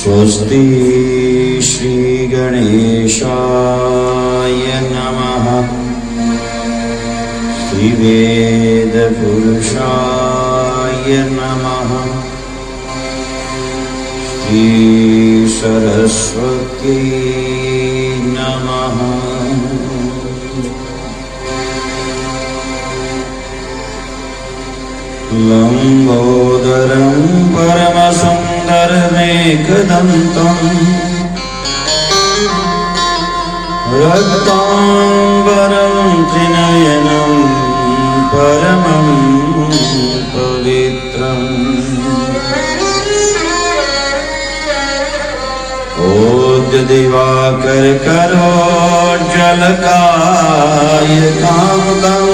स्वस्ति श्री गणेशाय नमः। श्री वेद पुरुषाय नमः। श्री सरस्वती नमः। लंबोदरं परमसुन्दरमेकदन्तं रक्तांबरं त्रिनयनं परमं पवित्रम् ओद्य दिवाकर करोज्ज्वलकायकान्तं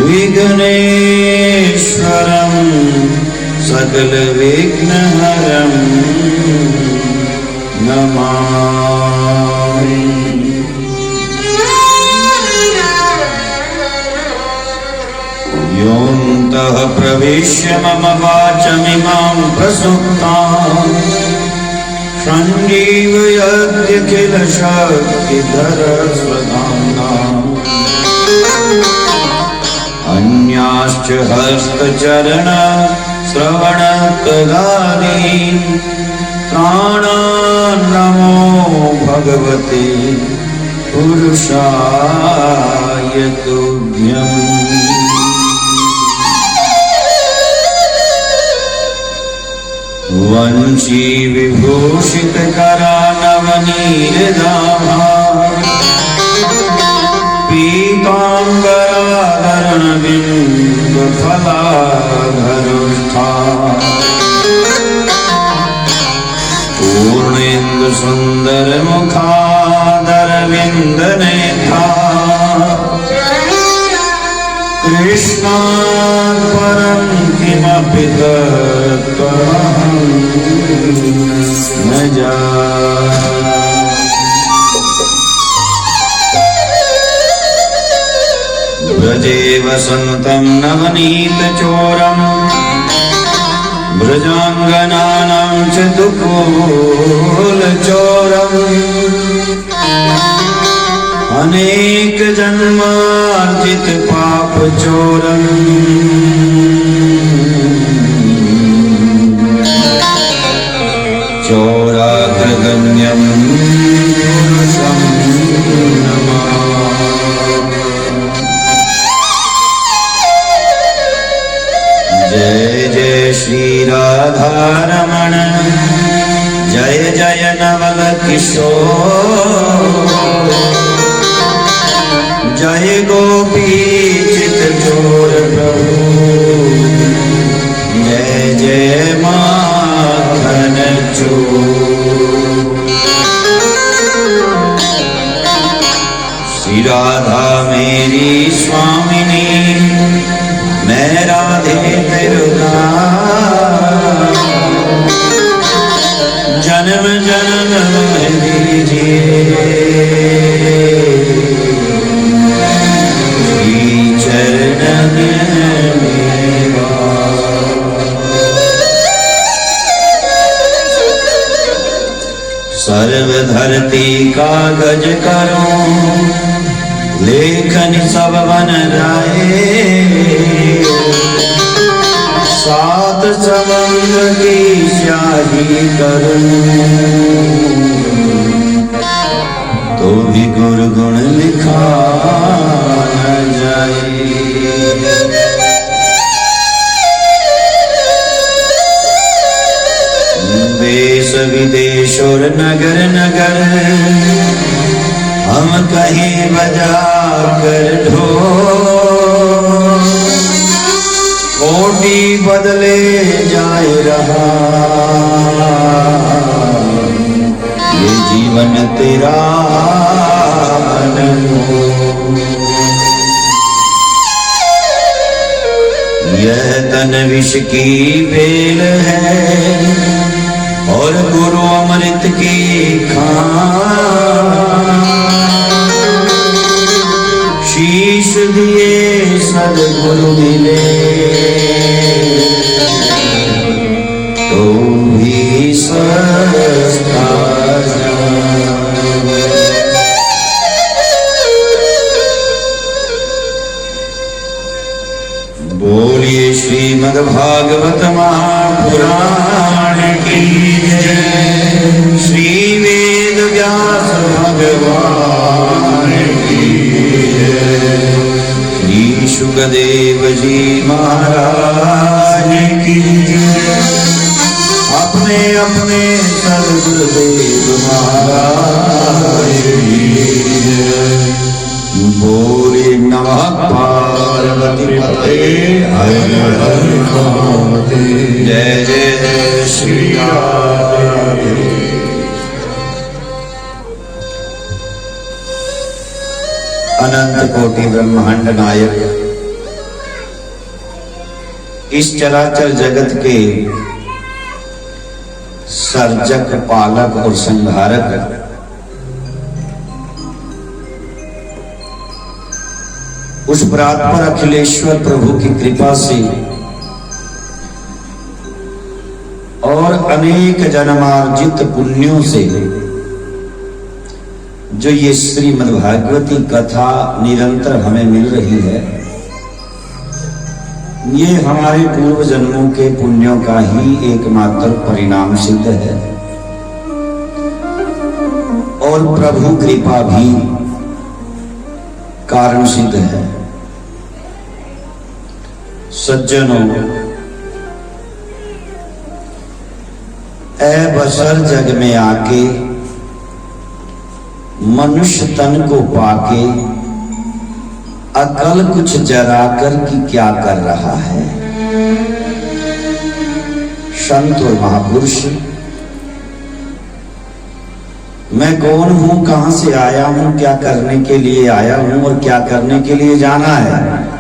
विघ्नेश्वरं सकलविघ्नहरं नमामि। योऽन्तः प्रविश्य मम वाचमिमां प्रसुप्तां सञ्जीवयत्यखिलशक्तिधरस्वधाम्नाम् अन्याश्च हस्तचरण श्रवणत्वगादीन् प्राणान् नमो भगवते पुरुषाय तुभ्यम्। वंशी विभूषितकरानवनीरदाभा पीताम्बराधरणबिम्बफलाधरुष्ठा पूर्णेन्दुसुन्दरमुखादरविन्दनेत्रा कृष्णात् परं किमपि तत्त्वमहं न जाने। ब्रजे वसन्तं नवनीतचोरं ब्रजाङ्गनानां चतुकोलचोरम् अनेकजन्मार्जित पापचोरम् चोराग्रगण्यं पुरुषं नमामि। जय जय श्री राधारमण जय जय नवल किशोर जय गोपी चित चोर प्रभु जय जय माखन चोर। श्री राधा मेरी स्वामिनी मैं राधे तेरुदास जन्म जन्म में दीजिए श्री चरण मेरा। सर्व धरती कागज करो लेखन सब बन जाए सात समुद्र की स्याही करूं तो भी गुरु गुण लिखा न जाए। देश विदेश और नगर नगर हम कहीं बजा कर ढोल कोटि बदले जाए रहा ये जीवन तेरा अनमोल। यह तन विष की बेल है और गुरु अमृत की खान शीश दिए सदगुरु मिले श्रीमद् भागवत महापुराण की जय। श्री वेद व्यास भगवान की जय। श्री शुकदेव जी महाराज की जय। अपने अपने सद्गुरुदेव महाराज की जय। बोले नमः पार्वती पते हर हर महादेव। जय जय श्री राधे। अनंत कोटि ब्रह्मांड नायक, इस चराचर जगत के सर्जक, पालक और संहारक उस परात्पर अखिलेश्वर प्रभु की कृपा से और अनेक जन्मार्जित पुण्यों से जो ये श्रीमद् भागवती कथा निरंतर हमें मिल रही है, ये हमारे पूर्व जन्मों के पुण्यों का ही एकमात्र परिणाम सिद्ध है और प्रभु कृपा भी कारण सिद्ध है। सज्जनों, ऐ बसर जग में आके मनुष्य तन को पाके अकल कुछ जरा कर कि क्या कर रहा है। संत और महापुरुष, मैं कौन हूं, कहां से आया हूं, क्या करने के लिए आया हूं और क्या करने के लिए जाना है।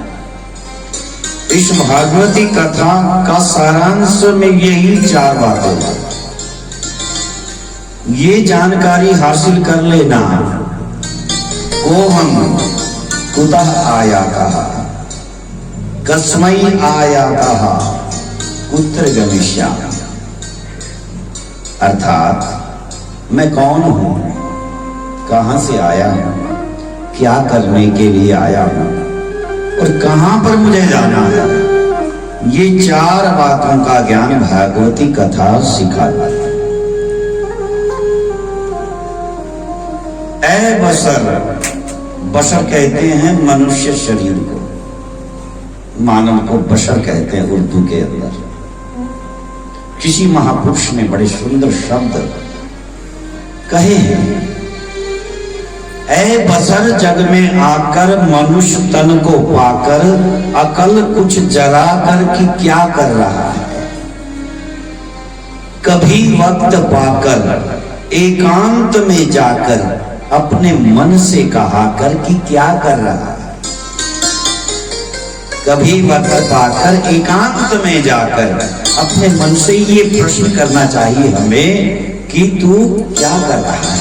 इस भागवती कथा का सारांश में यही चार बातें, ये जानकारी हासिल कर लेना। को हम कुतः आया कहा, कस्मै आया कहा, कुत्र गमिष्यामि। अर्थात मैं कौन हूं, कहां से आया हूं, क्या करने के लिए आया हूं और कहां पर मुझे जाना है। ये चार बातों का ज्ञान भागवती कथा सिखाती है। ऐ बसर, बशर कहते हैं मनुष्य शरीर को, मानव को बशर कहते हैं उर्दू के अंदर। किसी महापुरुष ने बड़े सुंदर शब्द कहे हैं, ऐ बसर जग में आकर मनुष्य तन को पाकर अकल कुछ जरा कर कि क्या कर रहा है। कभी वक्त पाकर एकांत में जाकर अपने मन से कहा कर कि क्या कर रहा है। कभी वक्त पाकर एकांत में जाकर अपने मन से ये प्रश्न करना चाहिए हमें कि तू क्या कर रहा है,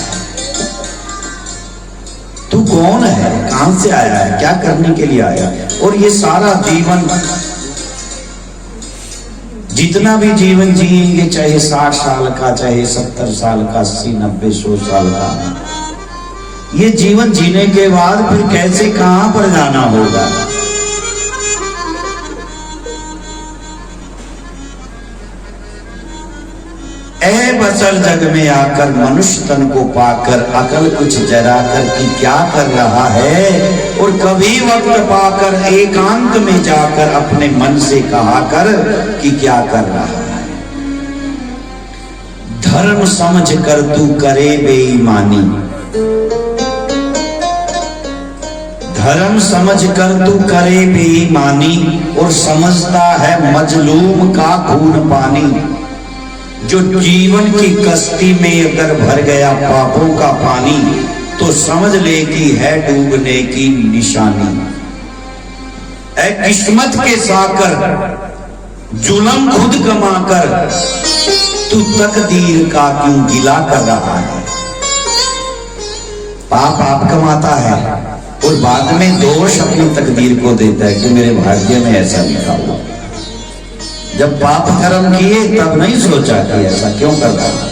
तू कौन है, कहां से आया है, क्या करने के लिए आया है। और ये सारा जीवन, जितना भी जीवन जिएंगे, चाहे 60 साल का, चाहे 70 साल का, 80, 90, 100 साल का, ये जीवन जीने के बाद फिर कैसे कहां पर जाना होगा। ऐ बसर जग में आकर मनुष्य तन को पाकर अकल कुछ जरा कर कि क्या कर रहा है। और कभी वक्त पाकर एकांत में जाकर अपने मन से कहा कर कि क्या कर रहा है। धर्म समझ कर तू करे बेईमानी, धर्म समझ कर तू करे बेईमानी और समझता है मजलूम का खून पानी। जो जीवन की कश्ती में अगर भर गया पापों का पानी तो समझ ले कि है डूबने की निशानी। ऐ किस्मत के साकर जुल्म खुद कमाकर तू तकदीर का क्यों गिला कर रहा है। पाप आप कमाता है और बाद में दोष अपनी तकदीर को देता है कि मेरे भाग्य में ऐसा लिखा हुआ। जब पाप कर्म किए तब नहीं सोचा कि ऐसा क्यों कर रहा।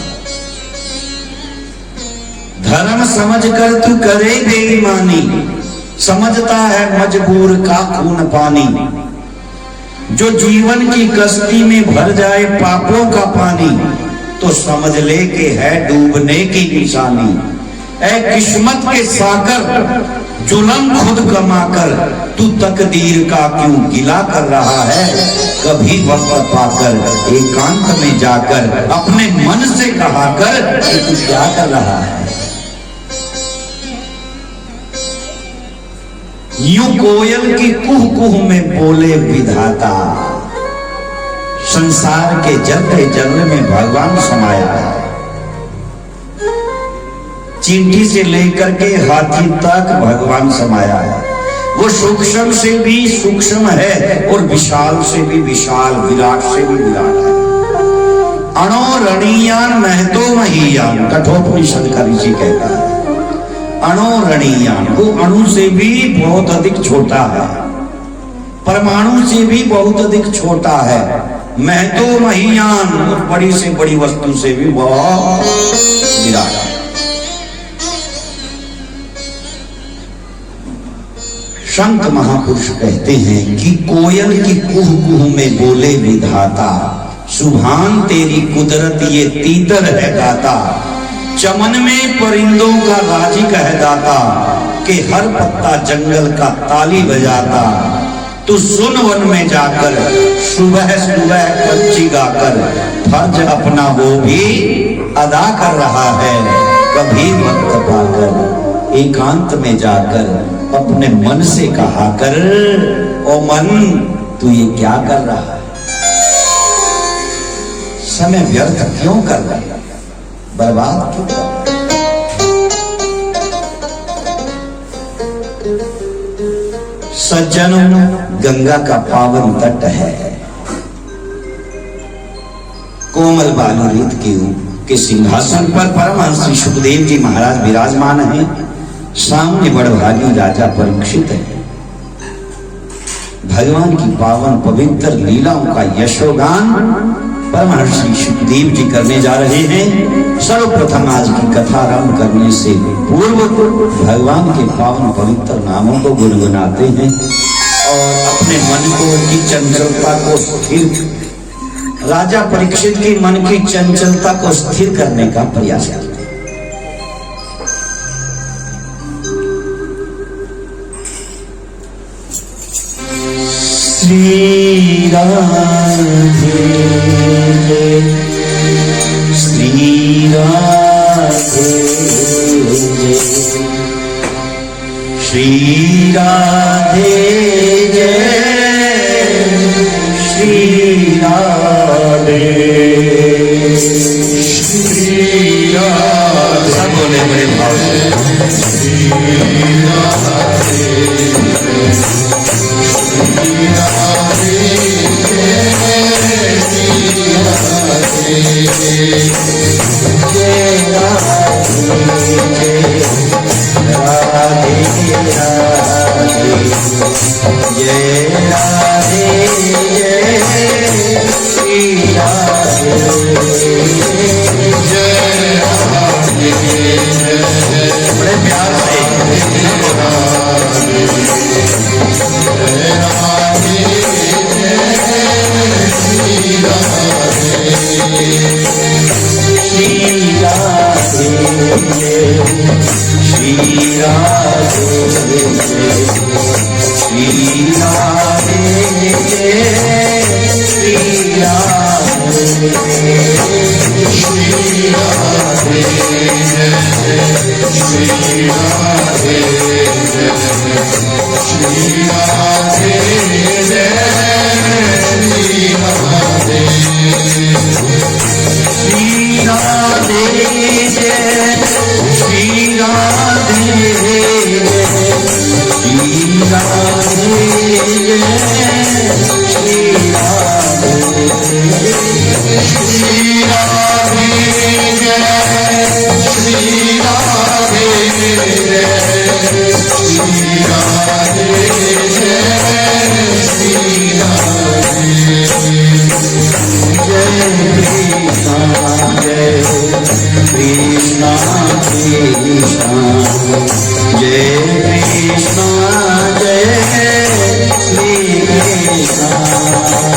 धर्म समझ कर तू करे बेईमानी, समझता है मजबूर का खून पानी। जो जीवन की कश्ती में भर जाए पापों का पानी, तो समझ ले कि है डूबने की निशानी। ऐ किस्मत के साकर, जुल्म खुद कमाकर, तू तकदीर का क्यों गिला कर रहा है? कभी वक्त पाकर एकांत में जाकर अपने मन से कहा कर कि तू क्या कर रहा है। यूं कोयल की कुह कुह में बोले विधाता, संसार के जलते जल में भगवान समाया है। चींटी से लेकर के हाथी तक भगवान समाया है। वो सूक्ष्म से भी सूक्ष्म है और विशाल से भी विशाल, विराट से भी विराट है। अणो रणीयान महतो महीयान, कठोपनिषद का ऋषि कहता है। अणो रणीयान, वो अणु से भी बहुत अधिक छोटा है, परमाणु से भी बहुत अधिक छोटा है। महतो महीयान, बड़ी से बड़ी वस्तु से भी बहुत विराट है। संत महापुरुष कहते हैं कि कोयल की कुह कुह में बोले विधाता, सुभान तेरी कुदरत ये तीतर है गाता। चमन में परिंदों का राजिक है दाता, कि हर पत्ता जंगल का ताली बजाता। तू सुन वन में जाकर सुबह सुबह पंछी गाकर, फर्ज अपना वो भी अदा कर रहा है। कभी वक्त पाकर एकांत में जाकर अपने मन से कहा कर, ओ मन तू ये क्या कर रहा है? समय व्यर्थ क्यों कर रहा है? बर्बाद क्यों कर रहा है? सज्जनों, गंगा का पावन तट है। कोमल बालू रेत के सिंहासन पर परमहंस श्री सुखदेव जी महाराज विराजमान हैं। सामने बड़भागी राजा परीक्षित है। भगवान की पावन पवित्र लीलाओं का यशोगान परमहंस सुखदेव जी करने जा रहे हैं। सर्वप्रथम आज की कथा आरंभ करने से पूर्व भगवान के पावन पवित्र नामों को गुनगुनाते हैं और अपने मन को की चंचलता को स्थिर, राजा परीक्षित के मन की चंचलता को स्थिर करने का प्रयास करते हैं। श्री राधे श्री राधे श्री राधे श्री राधे श्री राधे। सब बोले बड़े भाव से श्री राधे बड़े प्यार से जय कृष्ण जय श्री कृष्ण।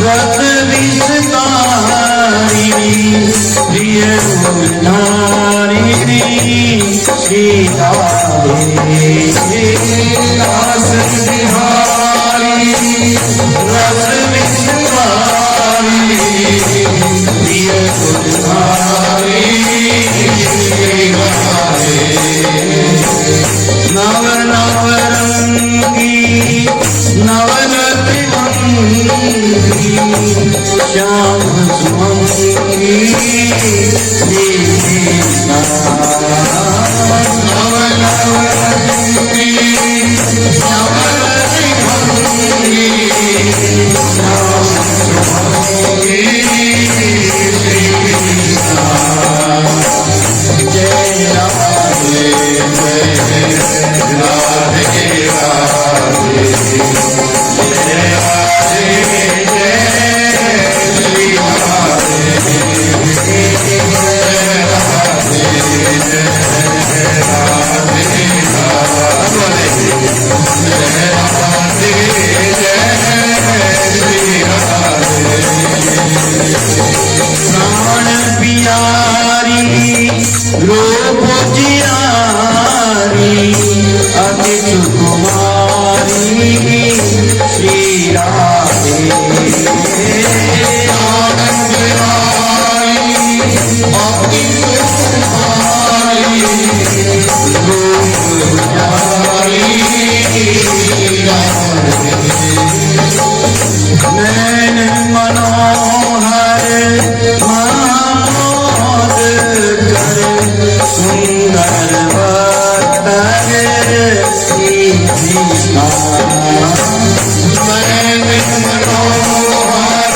रस विस्तारी प्रिय नारी सीता दास बिहारी रस विस्तारी प्रिय नारी नव नव रंगी नवरत्न श्याम सुमंगी नव नव रंगी नवरत्न श्याम सुमंगी जय राधे राधे राधे प्राण पियारी रूप जियारी अति सुकुमारी श्री राधे आनंद रानी अति सुकुमारी रूप जियारी नैन मनोहर मामोद कर सुंदर वतर सीता नैन मनोहर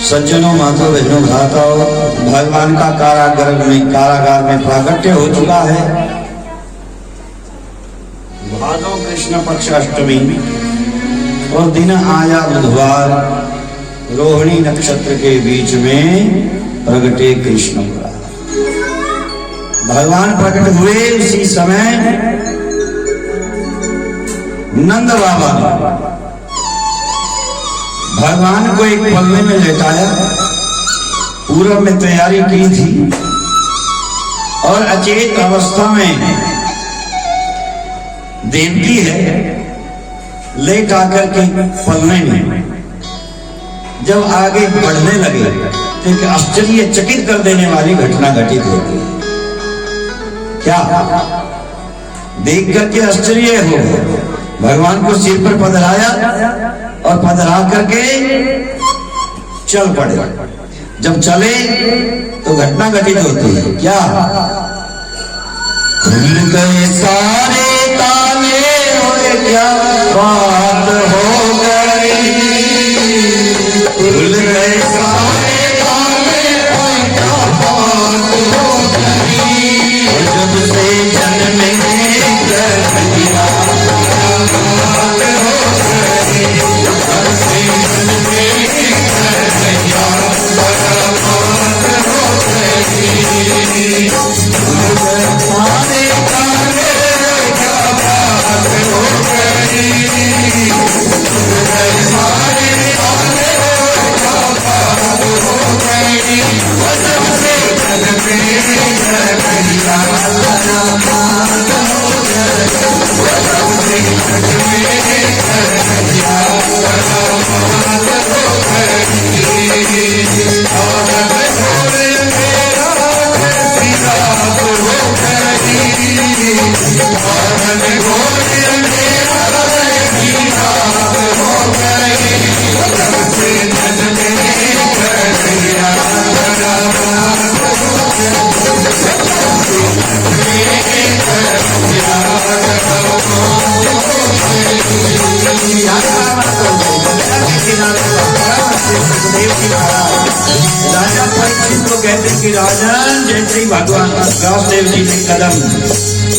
सज्जनों माधव बहनों भ्राताओं, भगवान का कारागार में प्राकट्य हो चुका है। भादव कृष्ण पक्ष अष्टमी और दिन आया बुधवार, रोहिणी नक्षत्र के बीच में प्रगटे कृष्ण पुराण। भगवान प्रकट हुए उसी समय नंद बाबा ने भगवान को एक पल्ले में लेटाया, पूरब में तैयारी की थी और अचेत अवस्था में देवकी है लेट आकर के पलने में जब आगे बढ़ने लगे तो एक आश्चर्यचकित कर देने वाली घटना घटित होती है। क्या देख करके आश्चर्य हो, भगवान को सिर पर पधराया और पधरा करके चल पड़े। जब चले तो घटना घटित होती है। क्या खुल गए सारे ताले, क्या बात हो गई, खुल गए सारे ताले, क्या बात हो गई, जब से जन्मे कन्हैया बात हो गई, जब से जन्मे कन्हैया बात हो गई, खुल गए सारे ताले, क्या बात हो गई, खुल गए सारे ताले, क्या बात परीक्षित को कहते हैं कि राजन, जैसे ही भगवान व्यासदेव जी ने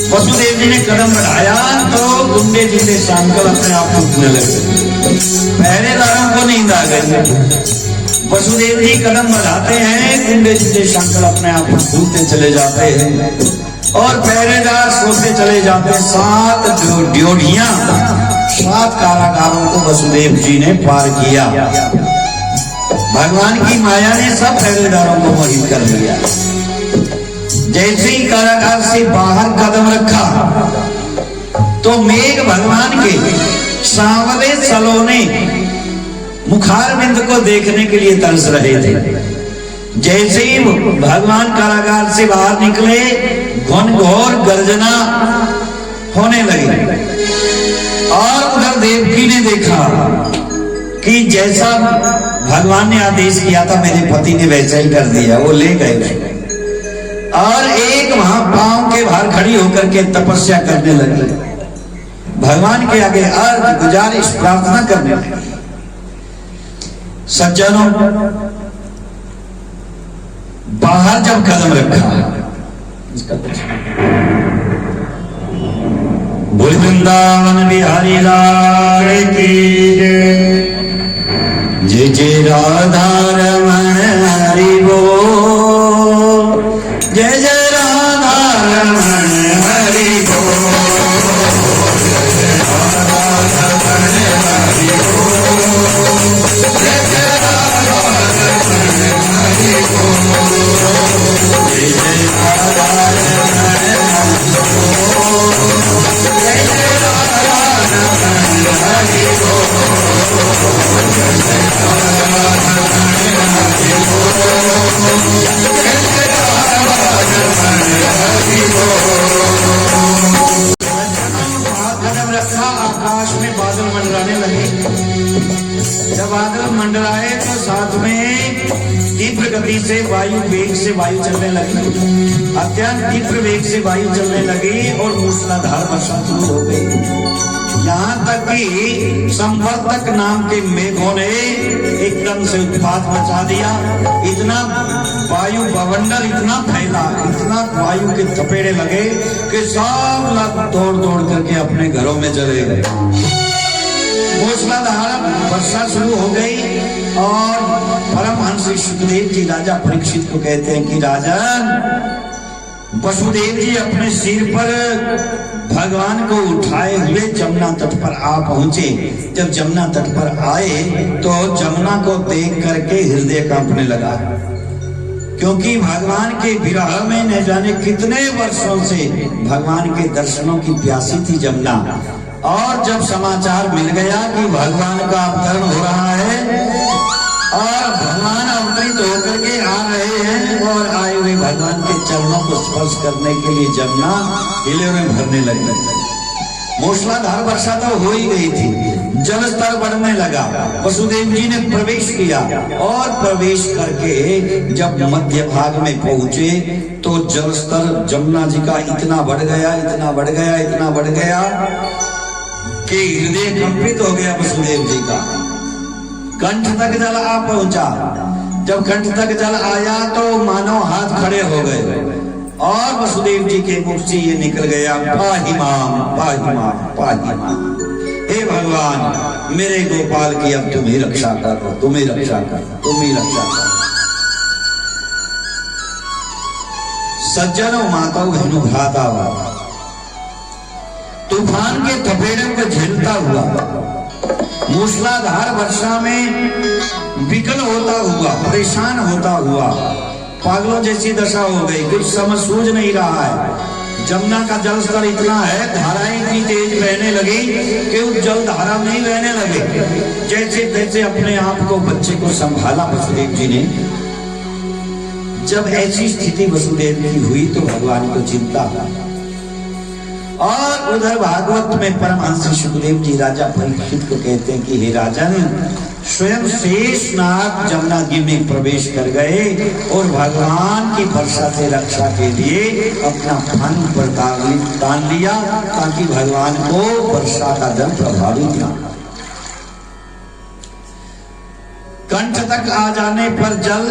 वसुदेव जी ने कदम बढ़ाया तो गुंडे जितने सांकल अपने आप टूटने लगे। पहरेदारों को नींद आ गई। वसुदेव जी कदम बढ़ाते हैं, गुंडे जितने सांकल अपने आप टूटते चले जाते हैं और पहरेदार सोते चले जाते हैं। 7 ड्योढ़ियां, 7 कारागारों को वसुदेव जी ने पार किया। भगवान की माया ने सब पहरेदारों को मोहित कर लिया। जैसे ही कारागार से बाहर कदम रखा तो मेघ भगवान के सांवले सलोने मुखारविंद को देखने के लिए तरस रहे थे। जैसे ही भगवान कारागार से बाहर निकले, घनघोर गर्जना होने लगी और उधर देवकी ने देखा कि जैसा भगवान ने आदेश किया था मेरे पति ने वैसा ही कर दिया। वो ले गए और एक वहां पांव के बाहर खड़ी होकर के तपस्या करने लगी, भगवान के आगे अर्घ गुजारिश प्रार्थना करने लगी। सज्जनों, बाहर जब कदम रखा, बोल वृंदावन बिहारी लाल की जय, जय राधा रमण हरि बोल, जय जय राधा रमण हरि बोल, जय राधा रमण हरि बोल, जय जय राधा रमण हरि बोल, जय जय राधा रमण हरि बोल, जय जय राधा रमण हरि बोल, जय जय राधा रमण हरि कदम रखा, आकाश में बादल मंडराने लगे। जब बादल मंडराए तो साथ में तीव्र गति से वायु, वेग से वायु चलने लगी। अत्यंत तीव्र वेग से वायु चलने लगी और मूसलाधार वर्षा शुरू हो गई। यहाँ तक कि संवर्तक नाम के मेघों ने एकदम से उत्पात मचा दिया। इतना वायु बवंडर इतना फैला, इतना वायु के थपेड़े लगे कि सब लोग दौड़ दौड़ करके अपने घरों में चले गए। मूसलाधार वर्षा शुरू हो गई और परमहंस सुखदेव जी राजा परीक्षित को कहते हैं कि राजन, वसुदेव जी अपने सिर पर भगवान को उठाए हुए जमुना तट पर आ पहुंचे। जब जमुना तट पर आए तो जमुना को देख करके हृदय कांपने लगा, क्योंकि भगवान के विरह में न जाने कितने वर्षों से भगवान के दर्शनों की प्यासी थी जमुना। और जब समाचार मिल गया कि भगवान का अवतरण हो रहा है और भगवान अवतरित होकर के आ रहे हैं और आए हुए भगवान के चरणों को स्पर्श करने के लिए जमुना हिले में भरने लगी। मूसलाधार वर्षा तो हो ही गई थी, जल स्तर बढ़ने लगा। वसुदेव जी ने प्रवेश किया और प्रवेश करके जब मध्य भाग में पहुंचे तो जल स्तर जमुना जी का इतना बढ़ गया, इतना बढ़ गया, इतना बढ़ गया कि हृदय कंपित हो गया वसुदेव जी का। कंठ तक जल आ पहुंचा। जब कंठ तक जल आया तो मानो हाथ खड़े हो गए और वसुदेव जी के मुख से ये निकल गया, पाहि माम, पाहि माम, पाहि माम। हे भगवान, मेरे गोपाल की अब तुम ही रक्षा करो, तुम ही रक्षा करो, तुम ही रक्षा करो। सज्जनों, माताओं, बहनों, भ्राता, तूफान के थपेड़ों को झेलता हुआ मूसलाधार वर्षा में विकल होता हुआ, परेशान होता हुआ पागलों जैसी दशा हो गई। कुछ समझ सूझ नहीं रहा है। जमुना का जल स्तर इतना है, धाराएं इतनी तेज बहने लगी कि उस जल धारा में ही बहने लगे। जैसे तैसे अपने आप को, बच्चे को संभाला वसुदेव जी ने। जब ऐसी स्थिति वसुदेव की हुई तो भगवान को चिंता। और उधर भागवत में परमहंस सुखदेव जी राजा परीक्षित को कहते हैं कि हे राजन, स्वयं शेषनाग जमुना जी में प्रवेश कर गए और भगवान की वर्षा से रक्षा के लिए अपना फन पर तान लिया ताकि भगवान को वर्षा का जल प्रभावित न। कंठ तक आ जाने पर जल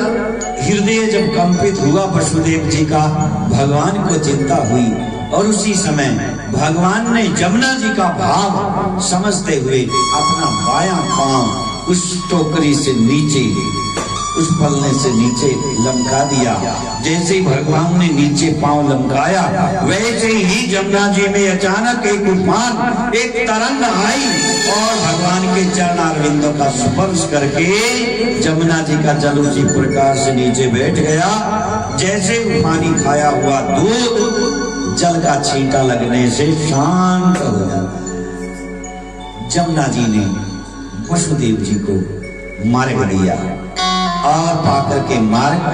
हृदय जब कंपित हुआ वसुदेव जी का, भगवान को चिंता हुई और उसी समय भगवान ने जमुना जी का भाव समझते हुए अपना बायां पांव उस टोकरी से नीचे, उस पल्ले से नीचे लमका दिया। जैसे ही भगवान ने नीचे पांव लमकाया, वैसे ही जमुना जी में अचानक एक उफान, एक तरंग आई और भगवान के चरणारविंदों का स्पर्श करके जमुना जी का जल उसी प्रकार से नीचे बैठ गया जैसे उफानी खाया हुआ दूध जल का छींटा लगने से शांत हो जाता। जमुना जी ने वसुदेव जी को मार्ग दिया और पाकर के मार्ग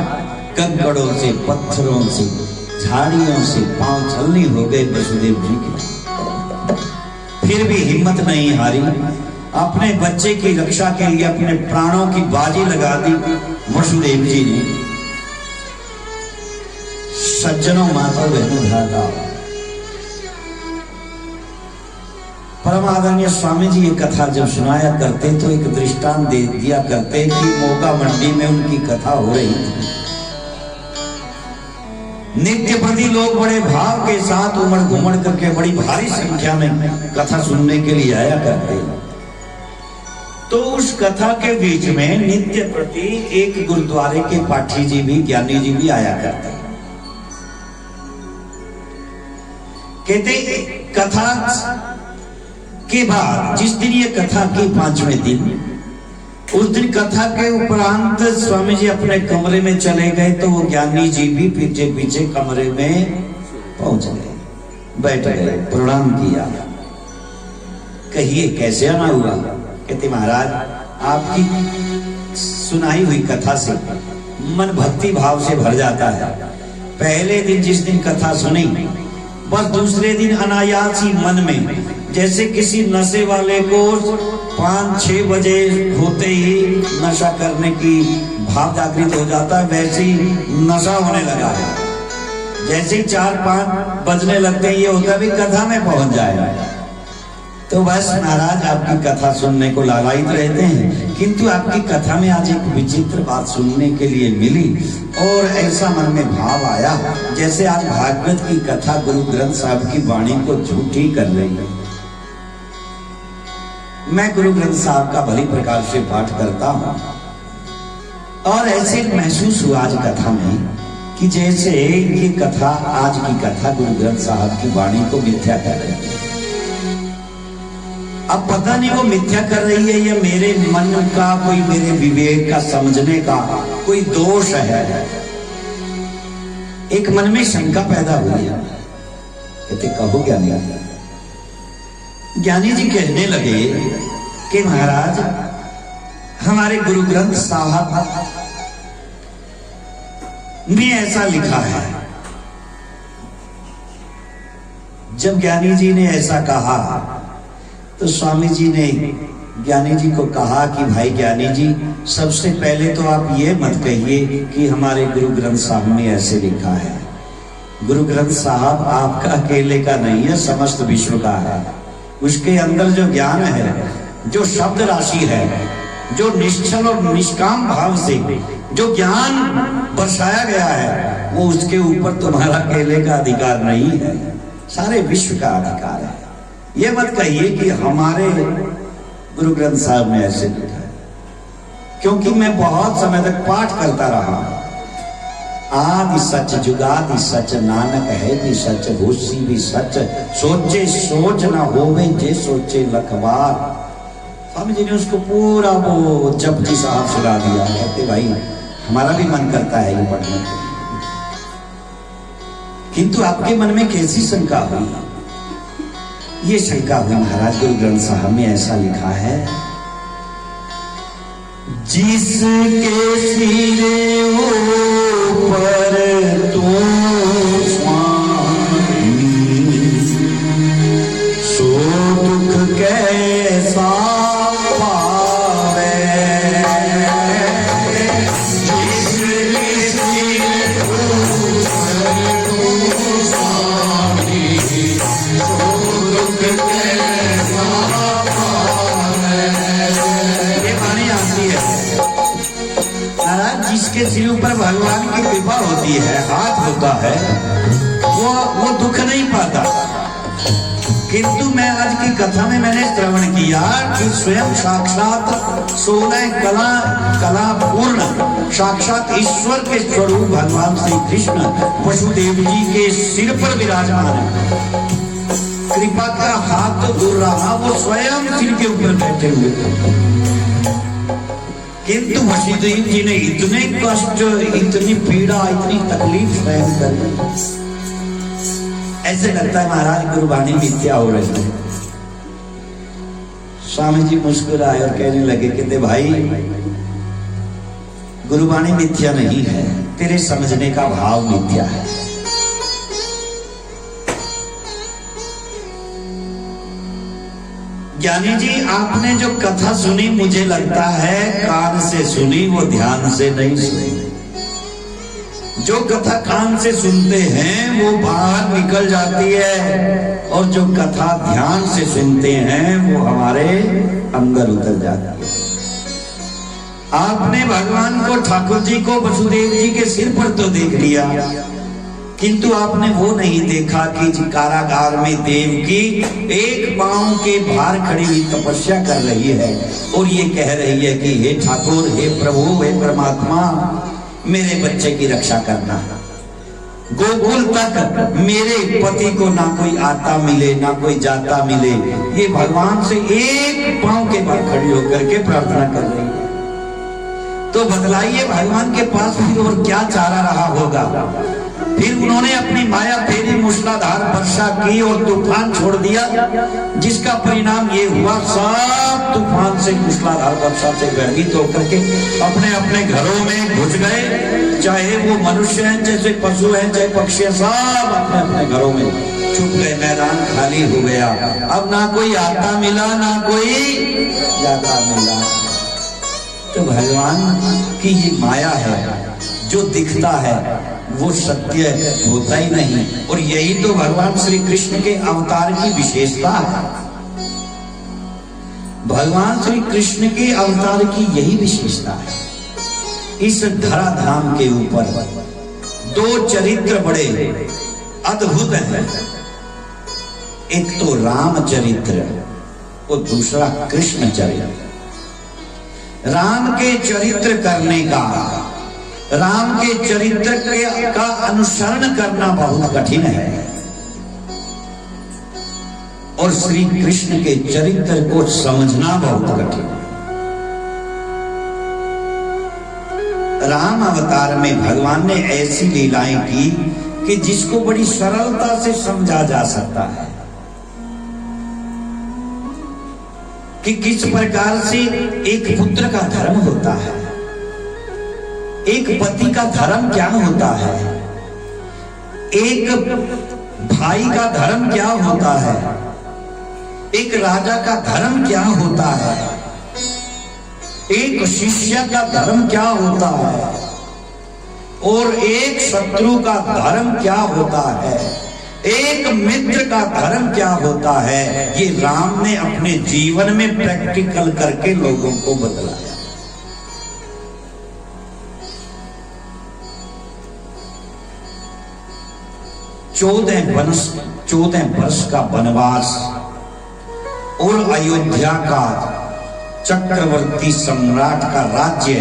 कंकड़ों से, पत्थरों से, झाड़ियों से पांव छलनी हो गए वसुदेव जी के। फिर भी हिम्मत नहीं हारी, अपने बच्चे की रक्षा के लिए अपने प्राणों की बाजी लगा दी वसुदेव जी ने। सज्जनों, माता बहनों, भ्राता, परम आदरणीय स्वामी जी ये कथा जब सुनाया करते तो एक दृष्टांत दे दिया करते कि मोगा मंडी में उनकी कथा हो रही थी। नित्यपति लोग बड़े भाव के साथ उमड़ घुमड़ करके बड़ी भारी संख्या में कथा सुनने के लिए आया करते। तो उस कथा के बीच में नित्य प्रति एक गुरुद्वारे के पाठी जी भी, ज्ञानी जी भी आया करते। कहते कथा के बाद जिस दिन ये कथा की 5वें दिन, उस दिन कथा के उपरांत स्वामी जी अपने कमरे में चले गए तो वो ज्ञानी जी भी पीछे पीछे कमरे में पहुंच गए, बैठ गए, प्रणाम किया। कहिए कैसे आना हुआ? कहते महाराज आपकी सुनाई हुई कथा से मन भक्ति भाव से भर जाता है। पहले दिन जिस दिन कथा सुनी, बस दूसरे दिन अनायास ही मन में जैसे किसी नशे वाले को 5-6 बजे होते ही नशा करने की भाव जागृत हो जाता है, वैसे ही नशा होने लगा है। जैसे ही 4-5 बजने लगते हैं, ये होता भी कथा में पहुंच जाए। तो बस महाराज आपकी कथा सुनने को लालायित रहते हैं, किंतु आपकी कथा में आज एक विचित्र बात सुनने के लिए मिली और ऐसा मन में भाव आया जैसे आज भागवत की कथा गुरु ग्रंथ साहब की वाणी को झूठी कर रही है। मैं गुरु ग्रंथ साहब का भली प्रकार से पाठ करता हूं और ऐसे महसूस हुआ आज कथा में कि जैसे ये कथा, आज की कथा गुरु ग्रंथ साहब की वाणी को मिथ्या कर रही है। अब पता नहीं वो मिथ्या कर रही है या मेरे मन का कोई, मेरे विवेक का, समझने का कोई दोष है। एक मन में शंका पैदा हुई है। कहते कहो ज्ञानी। ज्ञानी जी कहने लगे कि महाराज हमारे गुरु ग्रंथ साहब में ऐसा लिखा है। जब ज्ञानी जी ने ऐसा कहा तो स्वामी जी ने ज्ञानी जी को कहा कि भाई ज्ञानी जी, सबसे पहले तो आप ये मत कहिए कि हमारे गुरु ग्रंथ साहब में ऐसे लिखा है। गुरु ग्रंथ साहब आपका अकेले का नहीं है, समस्त विश्व का है। उसके अंदर जो ज्ञान है, जो शब्द राशि है, जो निश्चल और निष्काम भाव से जो ज्ञान बरसाया गया है, वो उसके ऊपर तुम्हारा अकेले का अधिकार नहीं है, सारे विश्व का अधिकार है। ये मत कहिए कि हमारे गुरु ग्रंथ साहब में ऐसे लिखा है, क्योंकि मैं बहुत समय तक पाठ करता रहा। आदि सच जुगादि सच, नानक है भी सच, होशी भी सच, सोचे सोच ना होवे जे सोचे लख बार। स्वामी जी ने उसको पूरा वो जपजी साहब सुना दिया। कहते भाई हमारा भी मन करता है ये पढ़ने को, किंतु आपके मन में कैसी शंका हुई? ये शंका हुई महाराज गुरु ग्रंथ साहब में ऐसा लिखा है, जिसके सिरे ऊपर तू स्वामी, सो दुख कैसा पावे। जिसके सिरे ऊपर तू स्वामी, सो दुख कैसा पावे। ये वाणी आती है, जिसके सिर ऊपर भगवान की कृपा होती है, हाथ होता है, वो दुख नहीं पाता। किंतु मैं आज की कथा में मैंने श्रवण किया कि स्वयं साक्षात 16 कला पूर्ण साक्षात ईश्वर के स्वरूप भगवान श्री कृष्ण वसुदेव जी के सिर पर विराजमान है। कृपा का हाथ तो दूर रहा, वो स्वयं सिर के ऊपर बैठे हुए थे। किंतु वसुदेव जी ने इतने कष्ट, इतनी पीड़ा, इतनी तकलीफ सहन कर, ऐसे लगता है महाराज गुरुवाणी मिथ्या हो रही है। स्वामी जी मुस्कुराए और कहने लगे, कहते भाई गुरुवाणी मिथ्या नहीं है, तेरे समझने का भाव मिथ्या है। ज्ञानी जी, आपने जो कथा सुनी मुझे लगता है कान से सुनी, वो ध्यान से नहीं सुनी। जो कथा कान से सुनते हैं वो बाहर निकल जाती है, और जो कथा ध्यान से सुनते हैं वो हमारे अंदर उतर जाती है। आपने भगवान को, ठाकुर जी को वसुदेव जी के सिर पर तो देख लिया, किंतु आपने वो नहीं देखा कि कारागार में देवकी एक पांव के भार खड़ी हुई तपस्या कर रही है और ये कह रही है कि हे ठाकुर, हे प्रभु, हे परमात्मा, मेरे बच्चे की रक्षा करना। गोकुल तक मेरे पति को ना कोई आता मिले, ना कोई जाता मिले। ये भगवान से एक पांव के बाद खड़ी होकर के प्रार्थना कर रही है। तो बतलाइए भगवान के पास फिर और क्या चारा रहा होगा। फिर उन्होंने अपनी माया फेरी, मूसलाधार वर्षा की और तूफान छोड़ दिया, जिसका परिणाम ये हुआ सब तूफान से, मूसलाधार वर्षा से भयभीत होकर के अपने अपने घरों में घुस गए। चाहे वो मनुष्य हैं, जैसे पशु हैं, चाहे पक्षी हैं, सब अपने अपने घरों में छुप गए। मैदान खाली हो गया। अब ना कोई आता मिला, ना कोई जाता मिला। तो भगवान की ये माया है, जो दिखता है वो सत्य होता ही नहीं। और यही तो भगवान श्री कृष्ण के अवतार की विशेषता है। भगवान श्री कृष्ण के अवतार की यही विशेषता है। इस धराधाम के ऊपर दो चरित्र बड़े अद्भुत हैं। एक तो राम चरित्र और दूसरा कृष्ण चरित्र। राम के चरित्र करने का, राम के चरित्र का अनुसरण करना बहुत कठिन है, और श्री कृष्ण के चरित्र को समझना बहुत कठिन है। राम अवतार में भगवान ने ऐसी लीलाएं की कि जिसको बड़ी सरलता से समझा जा सकता है कि किस प्रकार से एक पुत्र का धर्म होता है, एक पति का धर्म क्या होता है, एक भाई का धर्म क्या होता है, एक राजा का धर्म क्या होता है, एक शिष्य का धर्म क्या होता है, और एक शत्रु का धर्म क्या होता है, एक मित्र का धर्म क्या होता है। ये राम ने अपने जीवन में प्रैक्टिकल करके लोगों को बतलाया। चौदह वर्ष का वनवास और अयोध्या का चक्रवर्ती सम्राट का राज्य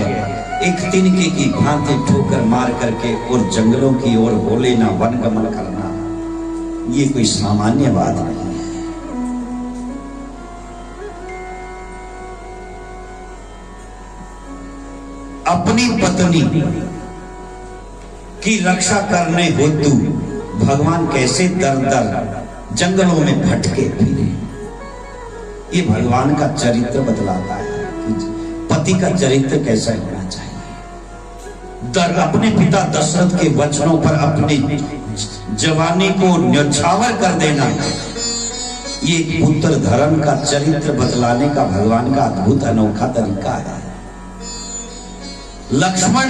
एक तिनके की भांति ठोकर मार करके और जंगलों की ओर हो लेना, वनगमन करना, ये कोई सामान्य बात नहीं है। अपनी पत्नी की रक्षा करने हेतु भगवान कैसे दर दर जंगलों में भटके फिरे, ये भगवान का चरित्र बतलाता है कि पति का चरित्र कैसा होना चाहिए। अपने पिता दशरथ के वचनों पर अपनी जवानी को न्यौछावर कर देना, ये पुत्र धर्म का चरित्र बतलाने का भगवान का अद्भुत अनोखा तरीका है। लक्ष्मण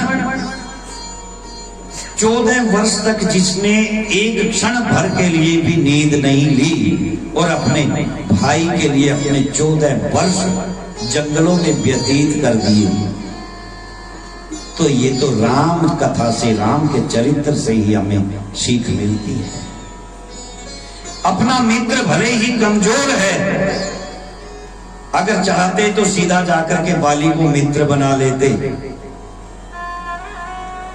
14 वर्ष तक जिसने एक क्षण भर के लिए भी नींद नहीं ली और अपने भाई के लिए अपने 14 वर्ष जंगलों में व्यतीत कर दिए, तो ये तो राम कथा से, राम के चरित्र से ही हमें सीख मिलती है। अपना मित्र भले ही कमजोर है, अगर चाहते तो सीधा जाकर के बाली को मित्र बना लेते।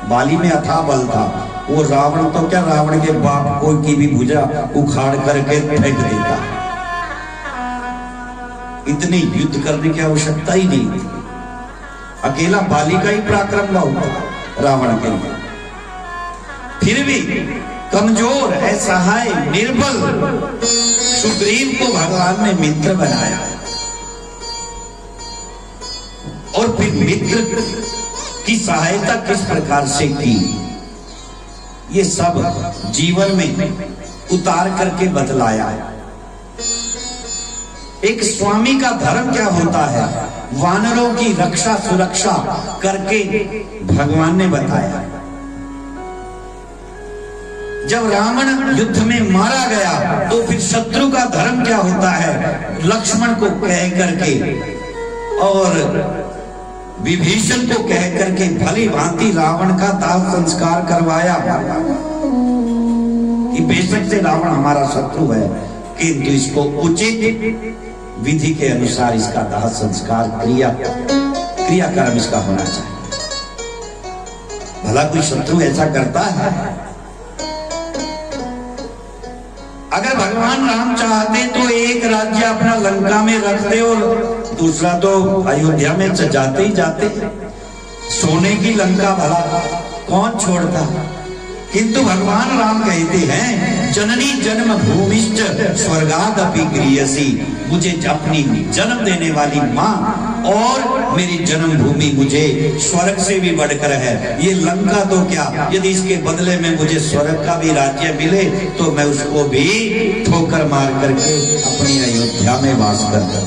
बाली में अथाह बल था, वो रावण तो क्या, रावण के बाप को की भी भुजा उखाड़ करके फेंक देता। इतने युद्ध करने की आवश्यकता ही नहीं थी, अकेला बाली का ही पराक्रम बहुत था रावण के लिए। फिर भी कमजोर, असहाय, निर्बल सुग्रीव को भगवान ने मित्र बनाया। और फिर मित्र की सहायता किस प्रकार से की, ये सब जीवन में उतार करके बतलाया। एक स्वामी का धर्म क्या होता है, वानरों की रक्षा सुरक्षा करके भगवान ने बताया। जब रावण युद्ध में मारा गया तो फिर शत्रु का धर्म क्या होता है, लक्ष्मण को कह करके और विभीषण को कह करके भली भांति रावण का दाह संस्कार करवाया कि बेशक से रावण हमारा शत्रु है, किंतु इसको उचित विधि के अनुसार इसका दाह संस्कार क्रियाक्रम इसका होना चाहिए। भला कोई शत्रु ऐसा करता है? अगर भगवान राम चाहते तो एक राज्य अपना लंका में रखते और दूसरा तो अयोध्या में जाते ही जाते। सोने की लंका भला कौन छोड़ता? किंतु भगवान राम कहते हैं, जननी जन्म भूमिश्च स्वर्गादपि गृह्यसि। मुझे अपनी जन्म देने वाली माँ और मेरी जन्मभूमि मुझे स्वर्ग से भी बढ़कर है। ये लंका तो क्या, यदि इसके बदले में मुझे स्वर्ग का भी राज्य मिले तो मैं उसको भी ठोकर मार करके अपनी अयोध्या में वास करता।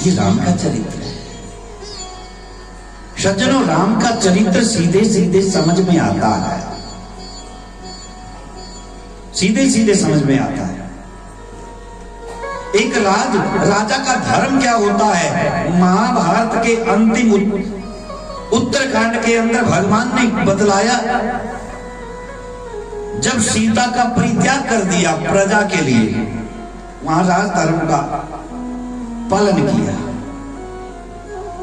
ये राम का चरित्र है। सज्जनों, राम का चरित्र सीधे सीधे समझ में आता है, सीधे सीधे समझ में आता है। एक राजा का धर्म क्या होता है, महाभारत के अंतिम उत्तरकांड के अंदर भगवान ने बतलाया। जब सीता का परित्याग कर दिया प्रजा के लिए, वहां राज धर्म का पालन किया,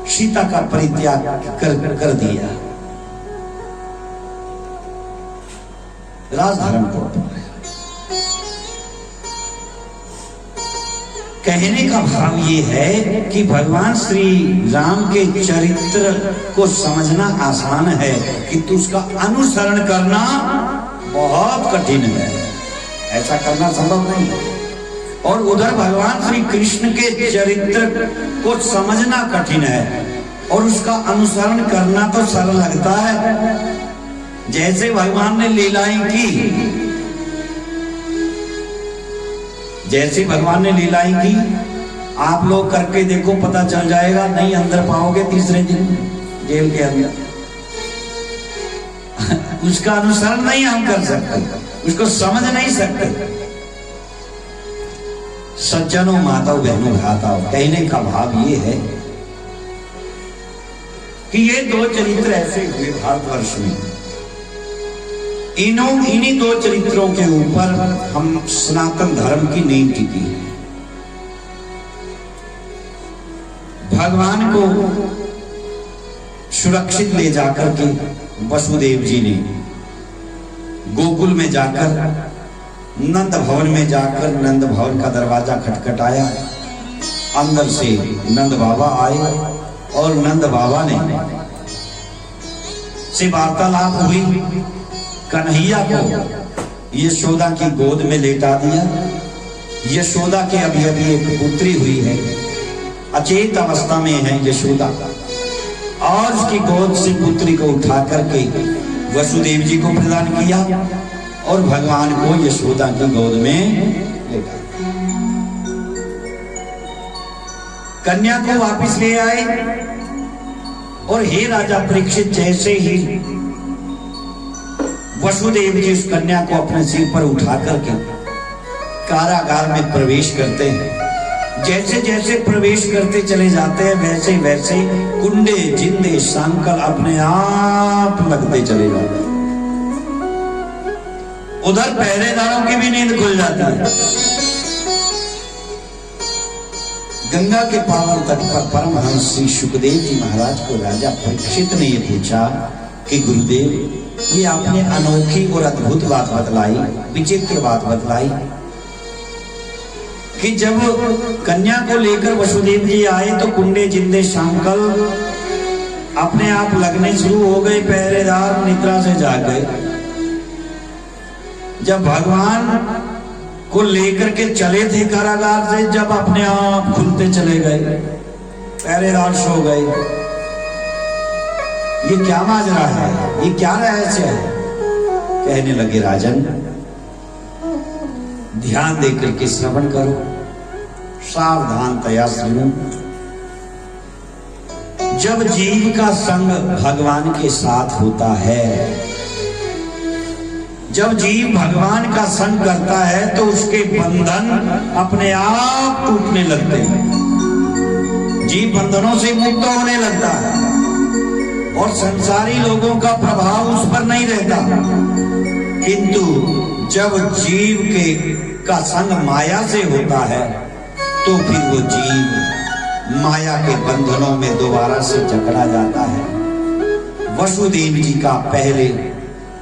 सीता का परित्याग कर दिया, राजधर्म को अपनाया। कहने का भाव ये है कि भगवान श्री राम के चरित्र को समझना आसान है, किंतु उसका अनुसरण करना बहुत कठिन है। ऐसा करना संभव नहीं है। और उधर भगवान श्री कृष्ण के चरित्र को समझना कठिन है और उसका अनुसरण करना तो सरल लगता है। जैसे भगवान ने लीलाएं की, जैसे भगवान ने लीलाएं की, आप लोग करके देखो, पता चल जाएगा। नहीं अंदर पाओगे तीसरे दिन जेल के अंदर। उसका अनुसरण नहीं हम कर सकते, उसको समझ नहीं सकते। सज्जनों, माताओं, बहनों, भ्राताओं, कहने का भाव ये है कि ये दो चरित्र ऐसे हुए भारतवर्ष में। इन्हीं दो चरित्रों के ऊपर हम सनातन धर्म की नींव टिकी है। भगवान को सुरक्षित ले जाकर के वसुदेव जी ने गोकुल में जाकर, नंद भवन में जाकर नंद भवन का दरवाजा खटखटाया। अंदर से नंद बाबा आए और नंद बाबा ने से वार्तालाप हुई। कन्हैया को यशोदा की गोद में लेटा दिया। यशोदा के अभी अभी एक पुत्री हुई है, अचेत अवस्था में है यशोदा, और उसकी गोद से पुत्री को उठा करके वसुदेव जी को प्रदान किया और भगवान को यशोदा की गोद में लेटा। कन्या को वापस ले आए और हे राजा परीक्षित, जैसे ही वसुदेव जी उस कन्या को अपने सिर पर उठा करके कारागार में प्रवेश करते हैं, जैसे जैसे प्रवेश करते चले जाते हैं वैसे वैसे कुंडे जिंदे संकल अपने आप लगते चले जाते हैं। उधर पहरेदारों की भी नींद खुल जाती है। गंगा के पावन तट पर परमहंस श्री सुखदेव जी महाराज को राजा परीक्षित ने यह पूछा कि गुरुदेव, ये आपने अनोखी और अद्भुत बात बतलाई, विचित्र बात बतलाई कि जब कन्या को लेकर वसुदेव जी आए तो कुंडे जिंदे सांकल अपने आप लगने शुरू हो गए, पहरेदार निद्रा से जाग गए। जब भगवान को लेकर के चले थे कारागार से, जब अपने आप खुलते चले गए, पहरेदार सो गए। ये क्या माजरा है, ये क्या रहस्य है? कहने लगे राजन, ध्यान देकर के श्रवण करो, सावधानतया सुनो। जब जीव का संग भगवान के साथ होता है, जब जीव भगवान का संग करता है तो उसके बंधन अपने आप टूटने लगते हैं। जीव बंधनों से मुक्त होने लगता है और संसारी लोगों का प्रभाव उस पर नहीं रहता। किंतु जब जीव का संग माया से होता है तो फिर वो जीव माया के बंधनों में दोबारा से जकड़ा जाता है। वसुदेव जी का पहले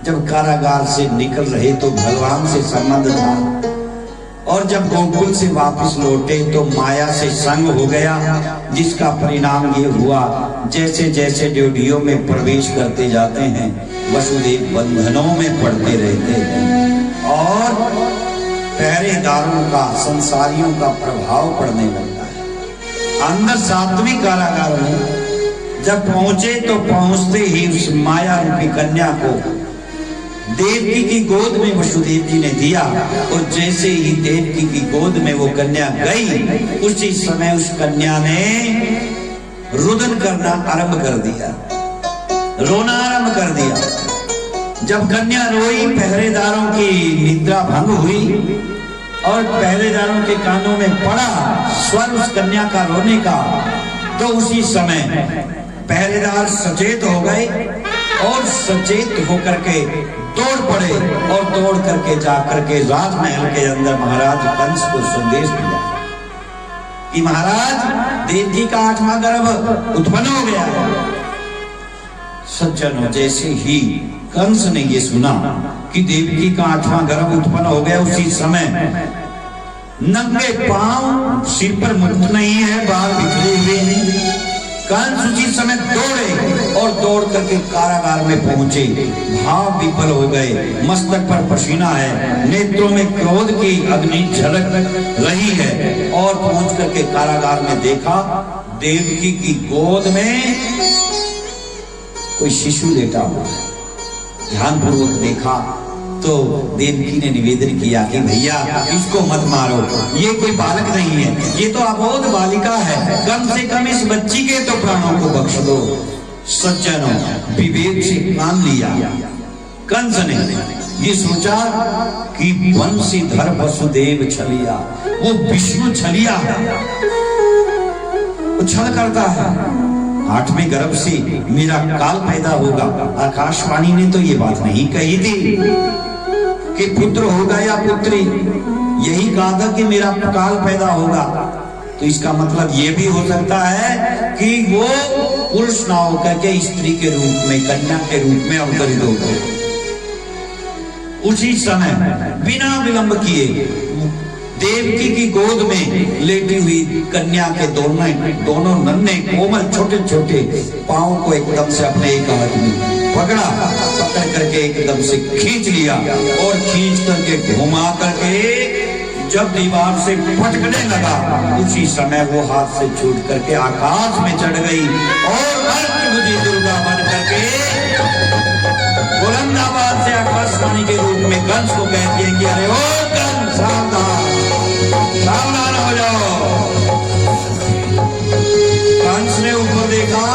जब कारागार से निकल रहे तो भगवान से संबंध था, और जब गोकुल से वापस लौटे तो माया से संग हो गया, जिसका परिणाम ये हुआ जैसे जैसे ड्यूटियों में प्रवेश करते जाते हैं वसुदेव बंधनों में पड़ते रहते हैं और पहरेदारों का, संसारियों का प्रभाव पड़ने लगता है। अंदर सात्विक कारागार में जब पहुंचे तो पहुंचते ही उस माया रूपी कन्या को देवकी की गोद में वसुदेव जी ने दिया, और जैसे ही देवकी की गोद में वो कन्या गई, उसी समय उस कन्या ने रुदन करना आरंभ कर दिया, रोना आरंभ कर दिया। जब कन्या रोई, पहरेदारों की निद्रा भंग हुई और पहरेदारों के कानों में पड़ा स्वर उस कन्या का रोने का, तो उसी समय पहरेदार सचेत हो गए और सचेत होकर के दौड़ पड़े और दौड़ करके जाकर के राजमहल के अंदर महाराज कंस को संदेश दिया कि महाराज, देवकी का 8वां गर्भ उत्पन्न हो गया है। सज्जनों, जैसे ही कंस ने ये सुना कि देवकी का 8वां गर्भ उत्पन्न हो गया, उसी समय नंगे पांव, सिर पर मुकुट नहीं है, बाल बिखरे हुए हैं, कंस उसी समय दौड़े और दौड़ करके कारागार में पहुंचे। भाव विफल हो गए, मस्तक पर पसीना है, नेत्रों में क्रोध की अग्नि झलक रही है, और पहुंच करके कारागार में देखा देवकी की गोद में कोई शिशु लेटा हुआ है। ध्यानपूर्वक देखा तो देवकी ने निवेदन किया कि भैया, इसको मत मारो, ये कोई बालक नहीं है, ये तो अबोध बालिका है, कम से कम इस बच्ची के तो प्राणों को बख्श दो। सज्जनों, विवेक से काम लिया कंस ने ये सोचा कि वंशीधर वसुदेव छलिया, वो विष्णु छलिया है, वो छल करता है, 8वें गर्भ से मेरा काल पैदा होगा। आकाशवाणी ने तो ये बात नहीं कही थी कि पुत्र होगा या पुत्री, यही कहा था कि मेरा काल पैदा होगा। तो इसका मतलब ये भी हो सकता है कि वो पुरुष ना होकर के स्त्री के रूप में, कन्या के रूप में अवतरित हो गए। उसी समय बिना विलंब किए देवकी की गोद में लेटी हुई कन्या के दोनों नन्हे कोमल छोटे छोटे पांव को एकदम से अपने एक हाथ में पकड़ा, पकड़ करके एकदम से खींच लिया और खींच करके घुमा करके जब दीवार से पटकने लगा, उसी समय वो हाथ से छूट करके आकाश में चढ़ गई और अष्टभुजी दुर्गा बन करके बुलंदाबाद से आकाशवाणी के रूप में कंस को कहती है कि अरे ओ कंस, सावधान हो जाओ। कंस ने ऊपर देखा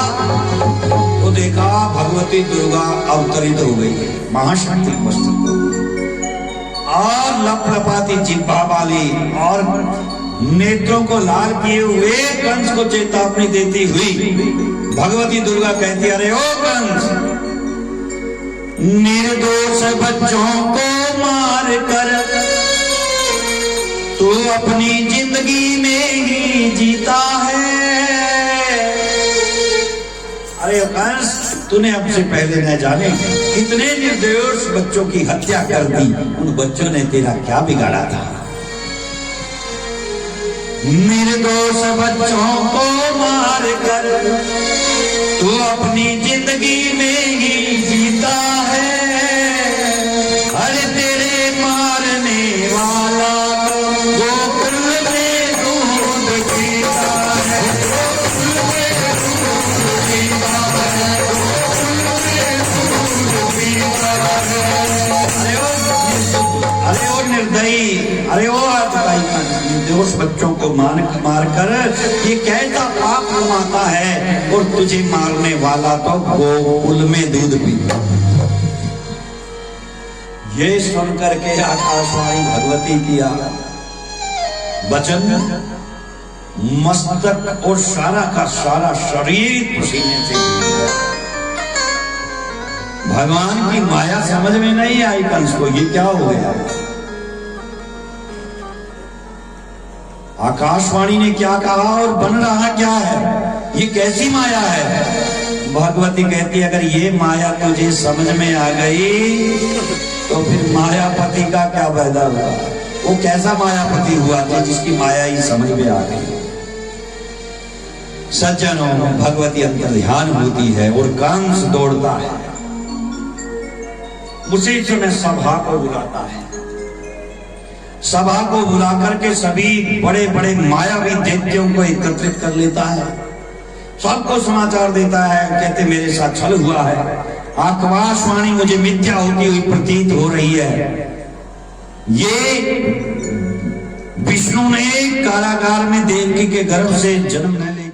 तो देखा भगवती दुर्गा अवतरित हो गई, महाशक्ति मस्तक और लपलपाती जिह्वा वाली और नेत्रों को लाल किए हुए कंस को चेतावनी देती हुई भगवती दुर्गा कहती, अरे ओ कंस, निर्दोष बच्चों को मार कर तू अपनी जिंदगी में ही जीता है। अरे कंस, तूने हमसे पहले न जाने कितने निर्दोष बच्चों की हत्या कर दी, उन बच्चों ने तेरा क्या बिगाड़ा था। निर्दोष बच्चों को मार कर तू अपनी जिंदगी में ही जीता है। अरे तेरे मारने वाला गोकुल में दूध पीता है। अरे वो निर्दयी, अरे वो आतताई निर्दोष बच्चों को मारकर ये कैसा पाप कमाता है, और तुझे मारने वाला तो गोकुल में दूध पीता। ये सुन करके आकाशवाणी भगवती किया वचन, मस्तक और सारा का सारा शरीर पसीने से भीग गया। भगवान की माया समझ में नहीं आई कंस को, ये क्या हो गया। आकाशवाणी ने क्या कहा और बन रहा क्या है, ये कैसी माया है। भगवती कहती, अगर ये माया तुझे समझ में आ गई तो फिर मायापति का क्या फायदा हुआ। वो कैसा मायापति हुआ था जिसकी माया ही समझ में आ गई। सज्जनों, भगवती अंतर्ध्यान होती है और कंस दौड़ता है, उसी समय सभा को बुलाता है। सभा को बुला करके सभी बड़े बड़े मायावी दैत्यों को एकत्रित कर लेता है, सबको समाचार देता है। कहते मेरे साथ छल हुआ है, आकाशवाणी मुझे मिथ्या होती हुई प्रतीत हो रही है। ये विष्णु ने कारागार में देवकी के गर्भ से जन्म न ले